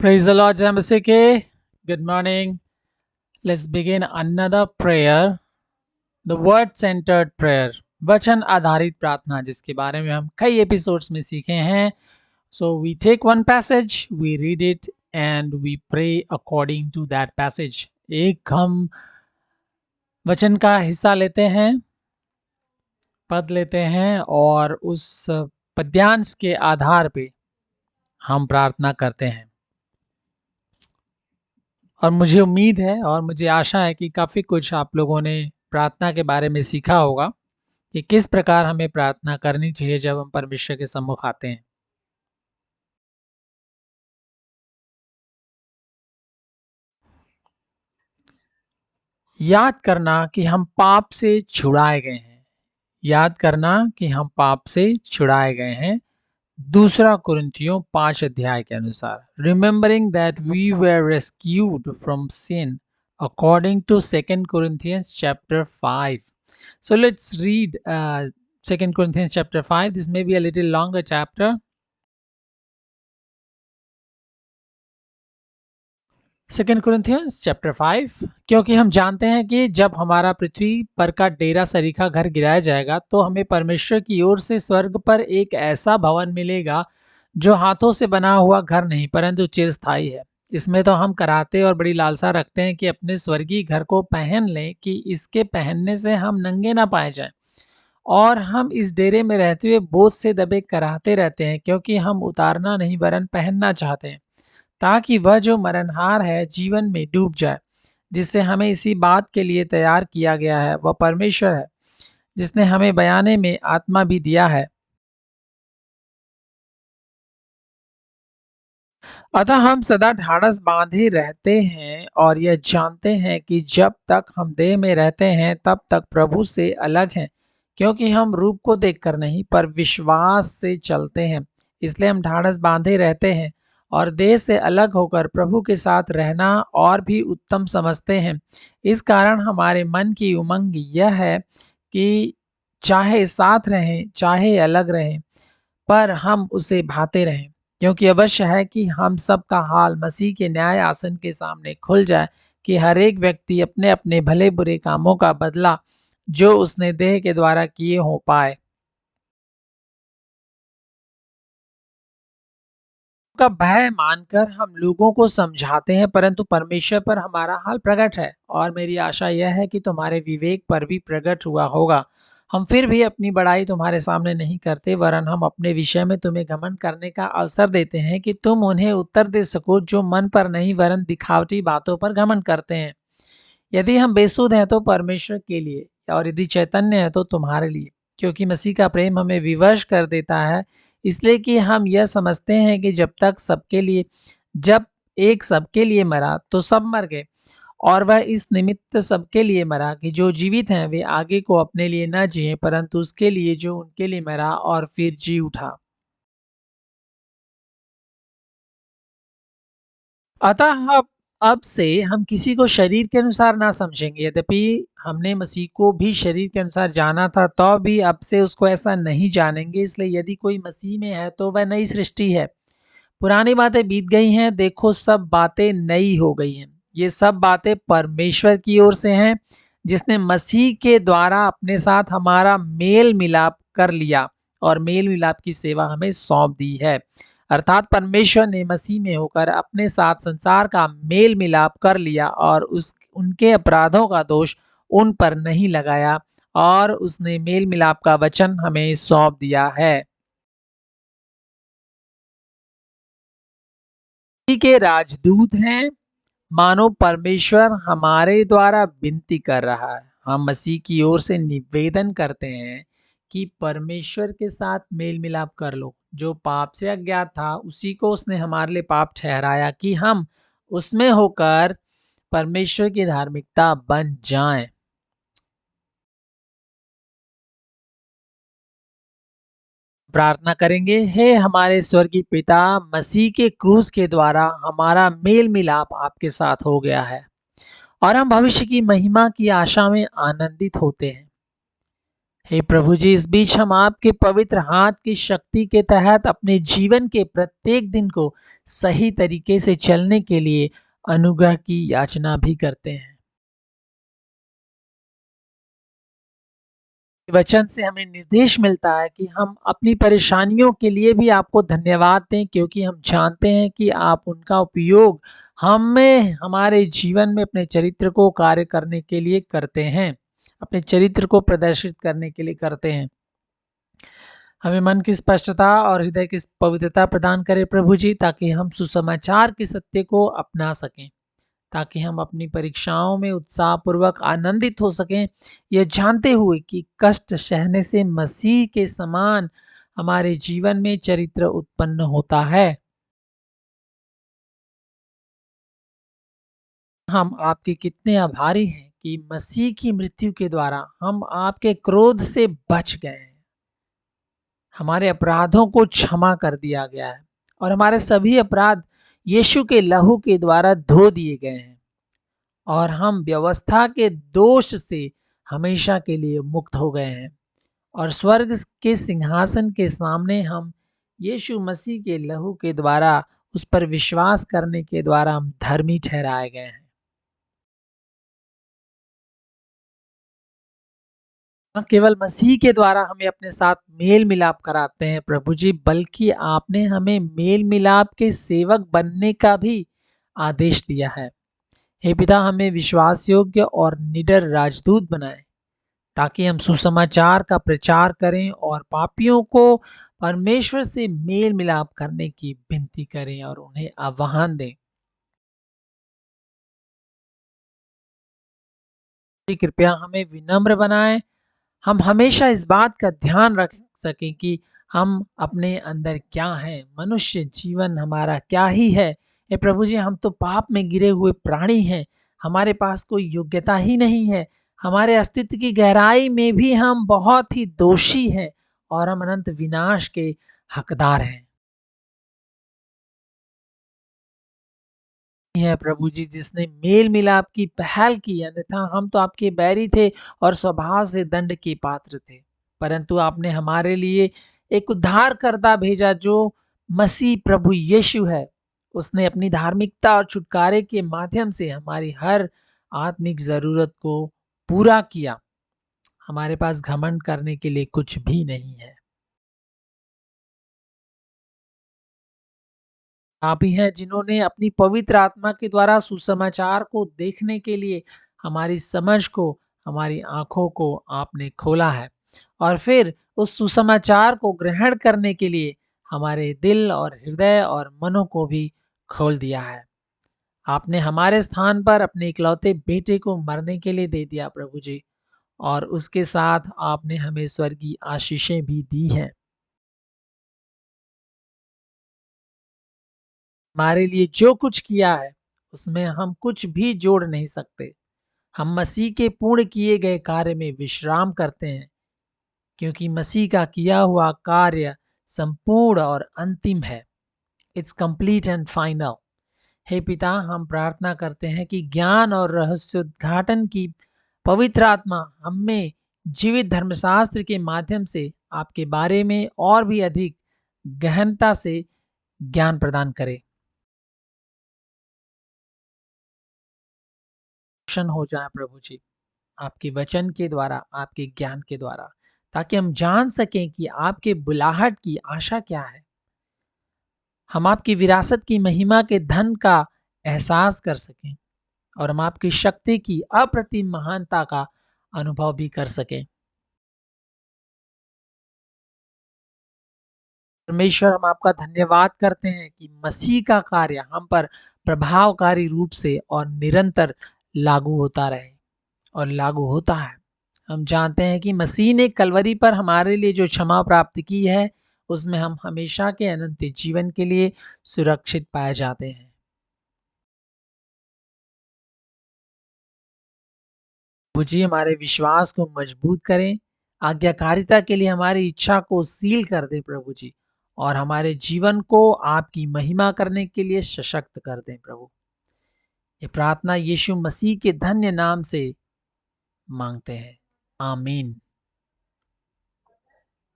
Praise the Lord, Jamasike. Good morning. Let's begin another prayer. The word centered prayer. वचन आधारित प्रार्थना जिसके बारे में हम कई एपिसोड्स में सीखे हैं. So we take one passage, we read it and we pray according to that passage. एक हम वचन का हिस्सा लेते हैं, पद लेते हैं और उस पद्यांश के आधार पे हम प्रार्थना करते हैं. और मुझे उम्मीद है और मुझे आशा है कि काफ़ी कुछ आप लोगों ने प्रार्थना के बारे में सीखा होगा कि किस प्रकार हमें प्रार्थना करनी चाहिए जब हम परमेश्वर के सम्मुख आते हैं. याद करना कि हम पाप से छुड़ाए गए हैं. याद करना कि हम पाप से छुड़ाए गए हैं. दूसरा कुरिन्थियों 5 अध्याय के अनुसार. Remembering that we were rescued from sin according to 2 Corinthians chapter 5. So let's read 2 Corinthians chapter 5. This may be a little longer chapter. 2 Corinthians chapter 5. क्योंकि हम जानते हैं कि जब हमारा पृथ्वी पर का डेरा सरीखा घर गिराया जाएगा तो हमें परमेश्वर की ओर से स्वर्ग पर एक ऐसा भवन मिलेगा जो हाथों से बना हुआ घर नहीं परंतु चिरस्थायी है. इसमें तो हम कराहते और बड़ी लालसा रखते हैं कि अपने स्वर्गीय घर को पहन लें कि इसके पहनने से हम नंगे ना पाए जाएं. और हम इस डेरे में रहते हुए बोझ से दबे कराहते रहते हैं क्योंकि हम उतारना नहीं वरन पहनना चाहते हैं ताकि वह जो मरणहार है जीवन में डूब जाए, जिससे हमें इसी बात के लिए तैयार किया गया है. वह परमेश्वर है जिसने हमें बयाने में आत्मा भी दिया है. अतः हम सदा ढाढ़स बांधे रहते हैं और यह जानते हैं कि जब तक हम देह में रहते हैं तब तक प्रभु से अलग हैं, क्योंकि हम रूप को देखकर नहीं पर विश्वास से चलते हैं. इसलिए हम ढाढ़स बांधे रहते हैं और देह से अलग होकर प्रभु के साथ रहना और भी उत्तम समझते हैं. इस कारण हमारे मन की उमंग यह है कि चाहे साथ रहें चाहे अलग रहें पर हम उसे भाते रहें, क्योंकि अवश्य है कि हम सब का हाल मसीह के न्याय आसन के सामने खुल जाए कि हर एक व्यक्ति अपने अपने भले बुरे कामों का बदला जो उसने देह के द्वारा किए हो पाए. का भय मानकर हम लोगों को समझाते हैं परंतु परमेश्वर पर हमारा हाल प्रकट है और मेरी आशा यह है कि तुम्हारे विवेक पर भी प्रकट हुआ होगा. हम फिर भी अपनी बड़ाई तुम्हारे सामने नहीं करते वरन हम अपने विषय में तुम्हें घमंड करने का अवसर देते हैं कि तुम उन्हें उत्तर दे सको जो मन पर नहीं वरन दिखावटी बातों पर घमंड करते हैं. यदि हम बेसुध हैं तो परमेश्वर के लिए और यदि चैतन्य है तो तुम्हारे लिए, क्योंकि मसीह का प्रेम हमें विवश कर देता है, इसलिए कि हम यह समझते हैं कि जब एक सबके लिए मरा तो सब मर गए और वह इस निमित्त सबके लिए मरा कि जो जीवित हैं वे आगे को अपने लिए न जिए परंतु उसके लिए जो उनके लिए मरा और फिर जी उठा. अतः अब से हम किसी को शरीर के अनुसार ना समझेंगे. यद्यपि हमने मसीह को भी शरीर के अनुसार जाना था तो भी अब से उसको ऐसा नहीं जानेंगे. इसलिए यदि कोई मसीह में है तो वह नई सृष्टि है, पुरानी बातें बीत गई हैं, देखो सब बातें नई हो गई हैं. ये सब बातें परमेश्वर की ओर से हैं जिसने मसीह के द्वारा अपने साथ हमारा मेल मिलाप कर लिया और मेल मिलाप की सेवा हमें सौंप दी है. अर्थात परमेश्वर ने मसीह में होकर अपने साथ संसार का मेल मिलाप कर लिया और उनके अपराधों का दोष उन पर नहीं लगाया और उसने मेल मिलाप का वचन हमें सौंप दिया है. मसीह के राजदूत हैं, मानो परमेश्वर हमारे द्वारा विनती कर रहा है. हम मसीह की ओर से निवेदन करते हैं कि परमेश्वर के साथ मेल मिलाप कर लो. जो पाप से अज्ञात था उसी को उसने हमारे लिए पाप ठहराया कि हम उसमें होकर परमेश्वर की धार्मिकता बन जाएं. प्रार्थना करेंगे. हे हमारे स्वर्गीय पिता, मसीह के क्रूस के द्वारा हमारा मेल मिलाप आपके साथ हो गया है और हम भविष्य की महिमा की आशा में आनंदित होते हैं. हे प्रभु जी, इस बीच हम आपके पवित्र हाथ की शक्ति के तहत अपने जीवन के प्रत्येक दिन को सही तरीके से चलने के लिए अनुग्रह की याचना भी करते हैं। वचन से हमें निर्देश मिलता है कि हम अपनी परेशानियों के लिए भी आपको धन्यवाद दें, क्योंकि हम जानते हैं कि आप उनका उपयोग हमें हमारे जीवन में अपने चरित्र को कार्य करने के लिए करते हैं, अपने चरित्र को प्रदर्शित करने के लिए करते हैं। हमें मन की स्पष्टता और हृदय की पवित्रता प्रदान करें प्रभु जी, ताकि हम सुसमाचार के सत्य को अपना सकें, ताकि हम अपनी परीक्षाओं में उत्साहपूर्वक आनंदित हो सकें, यह जानते हुए कि कष्ट सहने से मसीह के समान हमारे जीवन में चरित्र उत्पन्न होता है। हम आपके कितने आभारी हैं कि मसीह की मृत्यु के द्वारा हम आपके क्रोध से बच गए हैं। हमारे अपराधों को क्षमा कर दिया गया है और हमारे सभी अपराध यीशु के लहू के द्वारा धो दिए गए हैं, और हम व्यवस्था के दोष से हमेशा के लिए मुक्त हो गए हैं, और स्वर्ग के सिंहासन के सामने हम यीशु मसीह के लहू के द्वारा, उस पर विश्वास करने के द्वारा हम धर्मी ठहराए गए हैं। न केवल मसीह के द्वारा हमें अपने साथ मेल मिलाप कराते हैं प्रभु जी, बल्कि आपने हमें मेल मिलाप के सेवक बनने का भी आदेश दिया है। हे पिता, हमें विश्वास योग्य और निडर राजदूत बनाए, ताकि हम सुसमाचार का प्रचार करें और पापियों को परमेश्वर से मेल मिलाप करने की विनती करें और उन्हें आह्वान दें। कृपया हमें विनम्र बनाएं, हम हमेशा इस बात का ध्यान रख सकें कि हम अपने अंदर क्या हैं, मनुष्य जीवन हमारा क्या ही है। हे प्रभु जी, हम तो पाप में गिरे हुए प्राणी हैं, हमारे पास कोई योग्यता ही नहीं है, हमारे अस्तित्व की गहराई में भी हम बहुत ही दोषी हैं और हम अनंत विनाश के हकदार हैं। है प्रभु जी, जिसने मेल मिलाप की पहल की, अन्यथा हम तो आपके बैरी थे और स्वभाव से दंड के पात्र थे, परंतु आपने हमारे लिए एक उद्धारकर्ता भेजा जो मसीह प्रभु यीशु है। उसने अपनी धार्मिकता और छुटकारे के माध्यम से हमारी हर आत्मिक जरूरत को पूरा किया। हमारे पास घमंड करने के लिए कुछ भी नहीं है। आप ही हैं जिन्होंने अपनी पवित्र आत्मा के द्वारा सुसमाचार को देखने के लिए हमारी समझ को, हमारी आंखों को आपने खोला है, और फिर उस सुसमाचार को ग्रहण करने के लिए हमारे दिल और हृदय और मनों को भी खोल दिया है। आपने हमारे स्थान पर अपने इकलौते बेटे को मरने के लिए दे दिया प्रभु जी, और उसके साथ आपने हमें स्वर्गीय आशीषें भी दी हैं। हमारे लिए जो कुछ किया है उसमें हम कुछ भी जोड़ नहीं सकते। हम मसीह के पूर्ण किए गए कार्य में विश्राम करते हैं, क्योंकि मसीह का किया हुआ कार्य संपूर्ण और अंतिम है। It's complete and final. हे पिता, हम प्रार्थना करते हैं कि ज्ञान और रहस्योद्घाटन की पवित्र आत्मा हमें जीवित धर्मशास्त्र के माध्यम से आपके बारे में और भी अधिक गहनता से ज्ञान प्रदान करे। रोशन हो जाए प्रभु जी, आपके वचन के द्वारा, आपके ज्ञान के द्वारा, ताकि हम जान सकें कि आपके बुलाहट की आशा क्या है। हम आपकी विरासत की महिमा के धन का एहसास कर सकें, और हम आपकी शक्ति की अप्रतिम महानता का अनुभव भी कर सकें। परमेश्वर, हम आपका धन्यवाद करते हैं कि मसीह का कार्य हम पर प्रभावकारी रूप से और निरंतर लागू होता रहे और लागू होता है। हम जानते हैं कि मसीह ने कलवरी पर हमारे लिए जो क्षमा प्राप्त की है, उसमें हम हमेशा के अनंत जीवन के लिए सुरक्षित पाए जाते हैं। मुझे हमारे विश्वास को मजबूत करें, आज्ञाकारिता के लिए हमारी इच्छा को सील कर दें प्रभु जी, और हमारे जीवन को आपकी महिमा करने के लिए सशक्त कर दें प्रभु। ये प्रार्थना यीशु मसीह के धन्य नाम से मांगते हैं, आमीन।